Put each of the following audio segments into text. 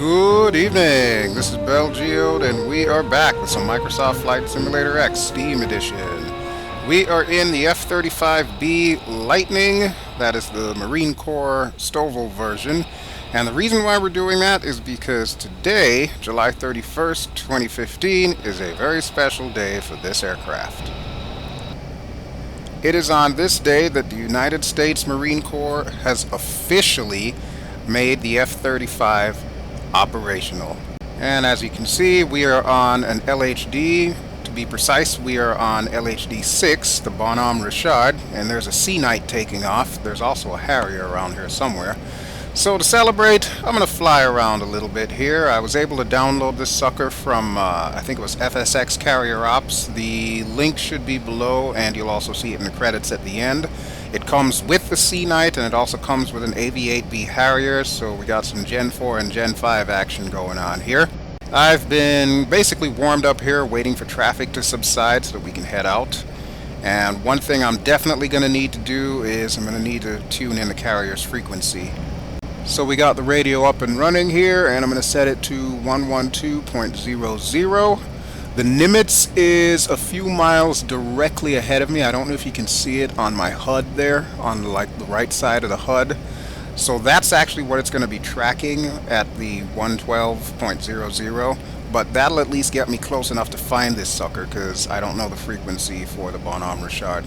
Good evening, this is BelGeode and we are back with some Microsoft Flight Simulator X Steam Edition. We are in the F-35B Lightning, that is the Marine Corps Stovall version. And the reason why we're doing that is because today, July 31st, 2015, is a very special day for this aircraft. It is on this day that the United States Marine Corps has officially made the F-35 operational. And as you can see, we are on an LHD. To be precise, we are on LHD 6, the Bonhomme Richard, and there's a Sea Knight taking off. There's also a Harrier around here somewhere. So to celebrate, I'm going to fly around a little bit here. I was able to download this sucker from, I think it was FSX Carrier Ops. The link should be below, and you'll also see it in the credits at the end. It comes with the Sea Knight, and it also comes with an AV-8B Harrier, so we got some Gen 4 and Gen 5 action going on here. I've been basically warmed up here waiting for traffic to subside so that we can head out. And one thing I'm definitely going to need to do is I'm going to need to tune in the carrier's frequency. So we got the radio up and running here, and I'm going to set it to 112.00. The Nimitz is a few miles directly ahead of me. I don't know if you can see it on my HUD there, on like the right side of the HUD. So that's actually what it's going to be tracking at the 112.00. But that'll at least get me close enough to find this sucker, because I don't know the frequency for the Bonhomme Richard.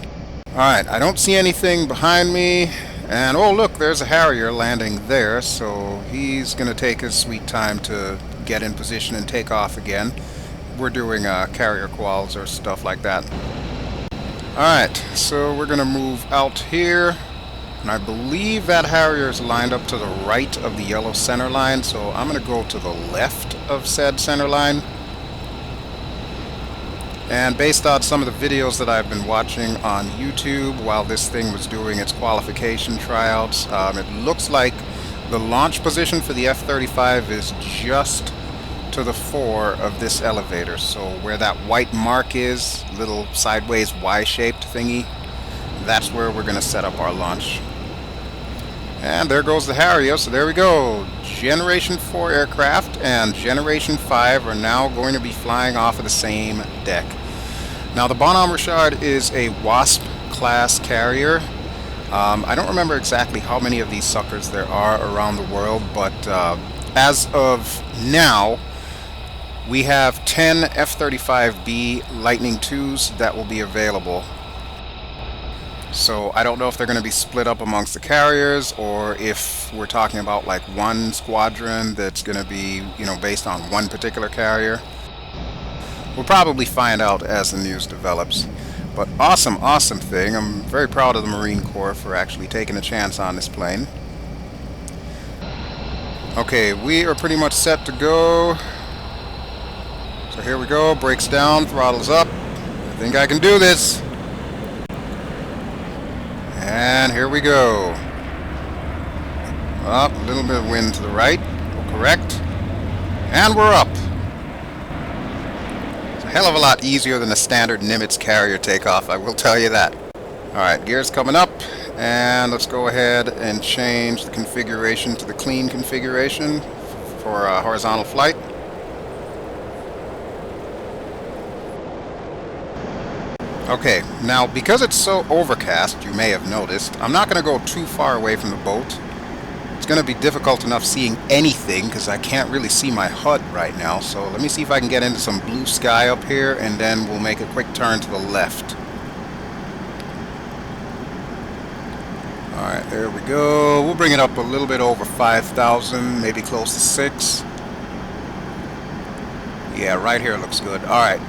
Alright, I don't see anything behind me. And oh look, there's a Harrier landing there, so he's going to take his sweet time to get in position and take off again. We're doing carrier quals or stuff like that. Alright, so we're going to move out here. And I believe that Harrier is lined up to the right of the yellow center line, so I'm going to go to the left of said center line. And based on some of the videos that I've been watching on YouTube while this thing was doing its qualification tryouts, it looks like the launch position for the F-35 is just to the fore of this elevator. So where that white mark is, little sideways Y-shaped thingy, that's where we're going to set up our launch. And there goes the Harrier, so there we go. Generation 4 aircraft and Generation 5 are now going to be flying off of the same deck. Now the Bonhomme Richard is a WASP class carrier. I don't remember exactly how many of these suckers there are around the world, but as of now, we have 10 F-35B Lightning IIs that will be available. So I don't know if they're going to be split up amongst the carriers, or if we're talking about like one squadron that's going to be, based on one particular carrier. We'll probably find out as the news develops. But awesome thing. I'm very proud of the Marine Corps for actually taking a chance on this plane. Okay, we are pretty much set to go. So here we go, brakes down, throttles up. I think I can do this. And here we go. Up, a little bit of wind to the right. Correct. And we're up. It's a hell of a lot easier than a standard Nimitz carrier takeoff, I will tell you that. Alright, gears coming up. And let's go ahead and change the configuration to the clean configuration for horizontal flight. Okay, now because it's so overcast, you may have noticed, I'm not going to go too far away from the boat. It's going to be difficult enough seeing anything because I can't really see my HUD right now. So let me see if I can get into some blue sky up here, and then we'll make a quick turn to the left. Alright, there we go. We'll bring it up a little bit over 5,000, maybe close to 6. Yeah, right here looks good. Alright,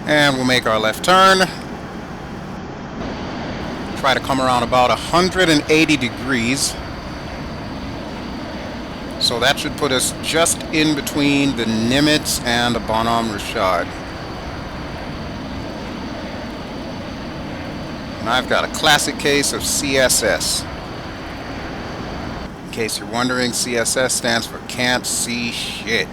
and we'll make our left turn. Try to come around about 180 degrees. So that should put us just in between the Nimitz and the Bonhomme Richard. And I've got a classic case of CSS. In case you're wondering, CSS stands for can't see shit.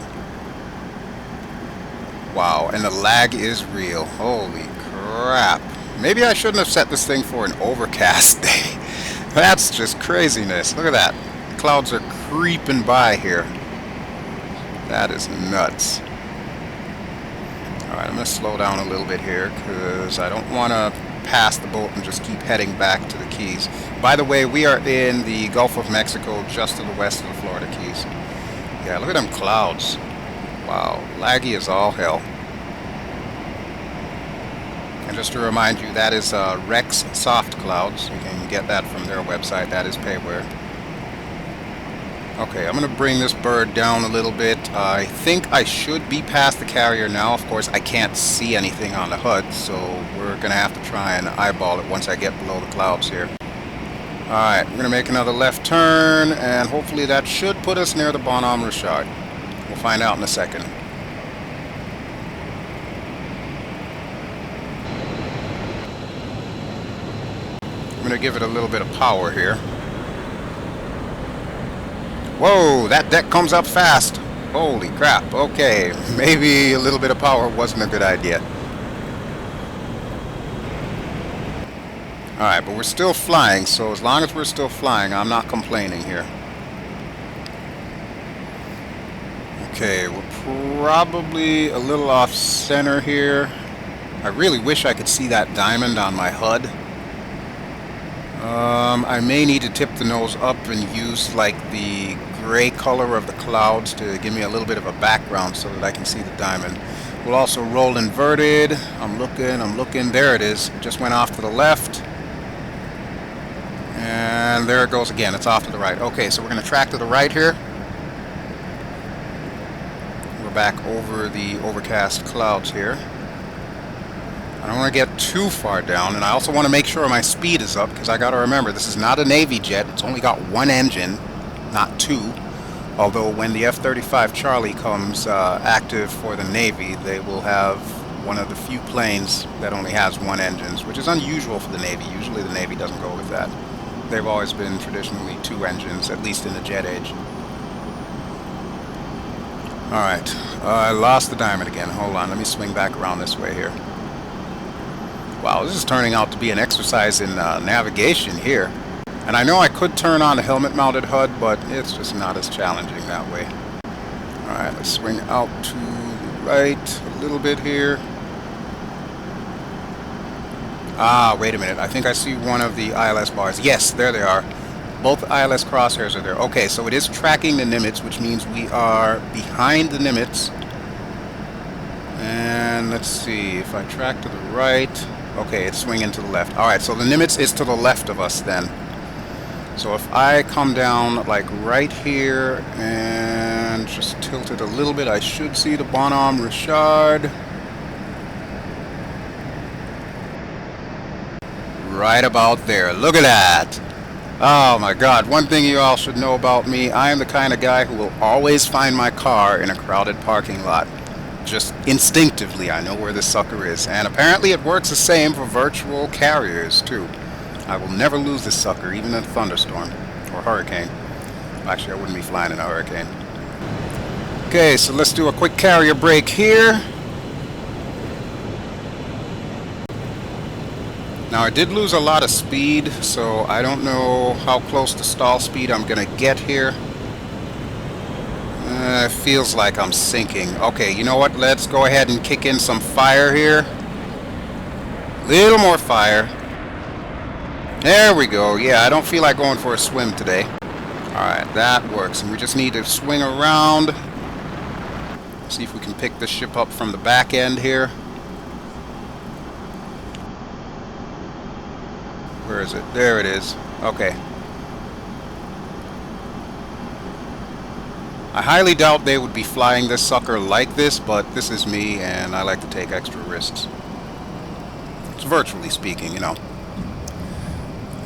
Wow, and the lag is real. Holy crap. Maybe I shouldn't have set this thing for an overcast day. That's just craziness. Look at that. Clouds are creeping by here. That is nuts. Alright, I'm going to slow down a little bit here because I don't want to pass the boat and just keep heading back to the Keys. By the way, we are in the Gulf of Mexico, just to the west of the Florida Keys. Yeah, look at them clouds. Wow, laggy as all hell. And just to remind you, that is Rex Soft Clouds. You can get that from their website. That is payware. Okay, I'm going to bring this bird down a little bit. I think I should be past the carrier now. Of course, I can't see anything on the HUD, so we're going to have to try and eyeball it once I get below the clouds here. Alright, we're going to make another left turn, and hopefully that should put us near the Bonhomme Richard. We'll find out in a second. I'm going to give it a little bit of power here. Whoa, that deck comes up fast. Holy crap. Okay, maybe a little bit of power wasn't a good idea. Alright, but we're still flying, so as long as we're still flying, I'm not complaining here. Okay, we're probably a little off center here. I really wish I could see that diamond on my HUD. I may need to tip the nose up and use like the gray color of the clouds to give me a little bit of a background so that I can see the diamond. We'll also roll inverted. I'm looking. There it is. It just went off to the left. And there it goes again. It's off to the right. Okay, so we're going to track to the right here. We're back over the overcast clouds here. I don't want to get too far down, and I also want to make sure my speed is up, because I got to remember, this is not a Navy jet. It's only got one engine, not two. Although when the F-35 Charlie comes active for the Navy, they will have one of the few planes that only has one engine, which is unusual for the Navy. Usually the Navy doesn't go with that. They've always been traditionally two engines, at least in the jet age. Alright, I lost the diamond again. Hold on, let me swing back around this way here. Wow, this is turning out to be an exercise in navigation here. And I know I could turn on a helmet-mounted HUD, but it's just not as challenging that way. Alright, let's swing out to the right a little bit here. Ah, wait a minute. I think I see one of the ILS bars. Yes, there they are. Both ILS crosshairs are there. Okay, so it is tracking the Nimitz, which means we are behind the Nimitz. And let's see, if I track to the right... Okay, it's swinging to the left. Alright, so the Nimitz is to the left of us then. So if I come down like right here and just tilt it a little bit, I should see the Bonhomme Richard. Right about there. Look at that. Oh my god, one thing you all should know about me, I am the kind of guy who will always find my car in a crowded parking lot. Just instinctively, I know where this sucker is. And apparently it works the same for virtual carriers, too. I will never lose this sucker, even in a thunderstorm. Or hurricane. Actually, I wouldn't be flying in a hurricane. Okay, so let's do a quick carrier break here. Now, I did lose a lot of speed, so I don't know how close to stall speed I'm going to get here. It feels like I'm sinking. Okay, you know what? Let's go ahead and kick in some fire here. Little more fire. There we go. Yeah, I don't feel like going for a swim today. Alright, that works. And we just need to swing around. See if we can pick the ship up from the back end here. Where is it? There it is. Okay. I highly doubt they would be flying this sucker like this, but this is me, and I like to take extra risks. It's virtually speaking, you know.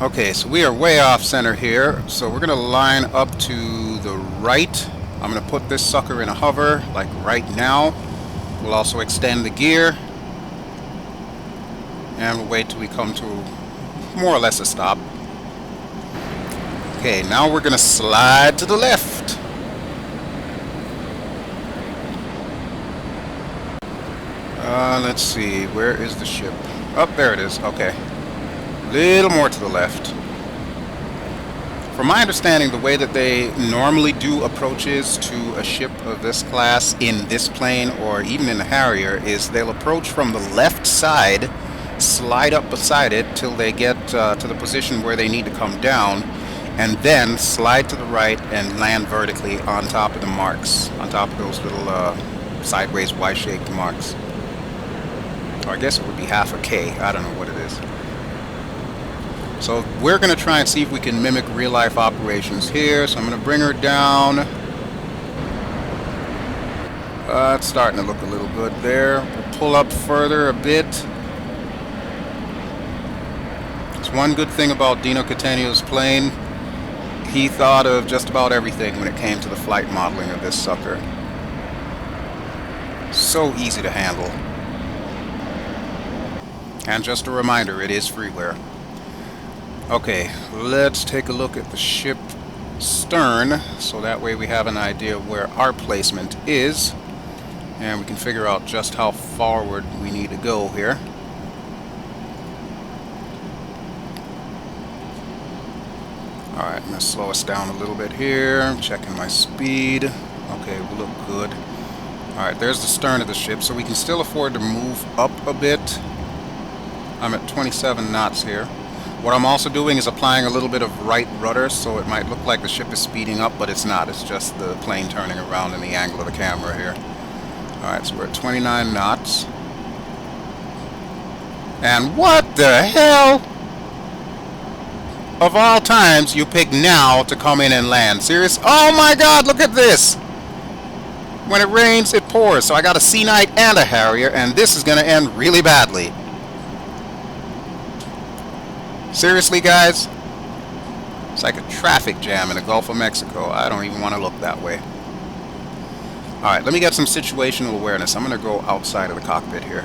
Okay, so we are way off center here, so we're going to line up to the right. I'm going to put this sucker in a hover, like right now. We'll also extend the gear, and we'll wait till we come to more or less a stop. Okay, now we're going to slide to the left. Let's see, where is the ship? Oh, there it is. Okay. Little more to the left. From my understanding, the way that they normally do approaches to a ship of this class in this plane or even in the Harrier is they'll approach from the left side, slide up beside it till they get to the position where they need to come down, and then slide to the right and land vertically on top of the marks, on top of those little sideways Y-shaped marks. Or I guess it would be half a K. I don't know what it is. So we're going to try and see if we can mimic real-life operations here. So I'm going to bring her down. It's starting to look a little good there. We'll pull up further a bit. There's one good thing about Dino Catania's plane. He thought of just about everything when it came to the flight modeling of this sucker. So easy to handle. And just a reminder, it is freeware. Okay, let's take a look at the ship stern, so that way we have an idea of where our placement is, and we can figure out just how forward we need to go here. Alright, I'm going to slow us down a little bit here. I'm checking my speed. Okay, we look good. Alright, there's the stern of the ship, so we can still afford to move up a bit. I'm at 27 knots here. What I'm also doing is applying a little bit of right rudder, so it might look like the ship is speeding up, but it's not. It's just the plane turning around in the angle of the camera here. Alright, so we're at 29 knots. And what the hell? Of all times, you pick now to come in and land. Serious? Oh my god, look at this! When it rains, it pours. So I got a Sea Knight and a Harrier, and this is going to end really badly. Seriously, guys? It's like a traffic jam in the Gulf of Mexico. I don't even want to look that way. Alright, let me get some situational awareness. I'm going to go outside of the cockpit here.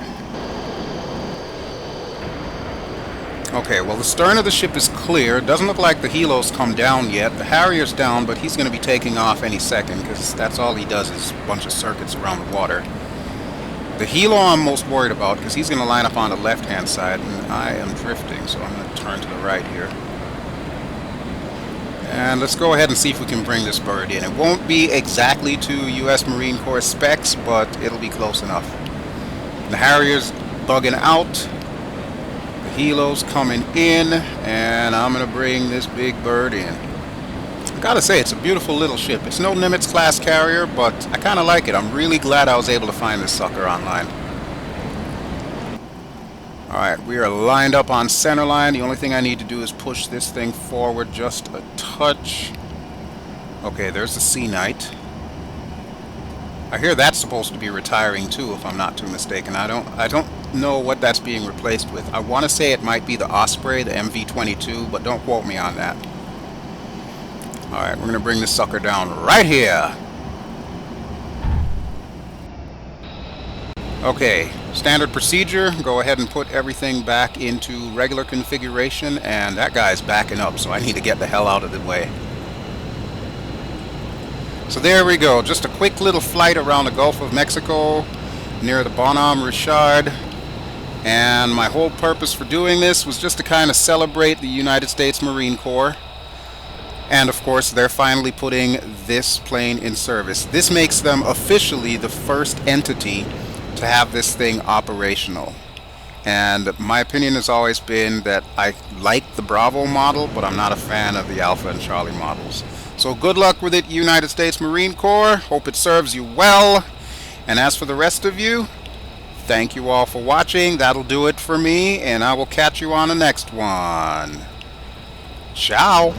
Okay, well, the stern of the ship is clear. It doesn't look like the helos come down yet. The Harrier's down, but he's going to be taking off any second, because that's all he does is a bunch of circuits around the water. The helo I'm most worried about, because he's going to line up on the left-hand side, and I am drifting, so I'm going to turn to the right here. And let's go ahead and see if we can bring this bird in. It won't be exactly to U.S. Marine Corps specs, but it'll be close enough. The Harrier's bugging out. The helo's coming in, and I'm going to bring this big bird in. I gotta say, it's a beautiful little ship. It's no Nimitz class carrier, but I kind of like it. I'm really glad I was able to find this sucker online. Alright, we are lined up on center line. The only thing I need to do is push this thing forward just a touch. Okay, there's the Sea Knight. I hear that's supposed to be retiring too, if I'm not too mistaken. I don't know what that's being replaced with. I want to say it might be the Osprey, the MV-22, but don't quote me on that. Alright, we're going to bring this sucker down right here. Okay, standard procedure. Go ahead and put everything back into regular configuration, and that guy's backing up, so I need to get the hell out of the way. So there we go. Just a quick little flight around the Gulf of Mexico near the Bonhomme Richard. And my whole purpose for doing this was just to kind of celebrate the United States Marine Corps. And of course, they're finally putting this plane in service. This makes them officially the first entity to have this thing operational. And my opinion has always been that I like the Bravo model, but I'm not a fan of the Alpha and Charlie models. So good luck with it, United States Marine Corps. Hope it serves you well. And as for the rest of you, thank you all for watching. That'll do it for me, and I will catch you on the next one. Ciao.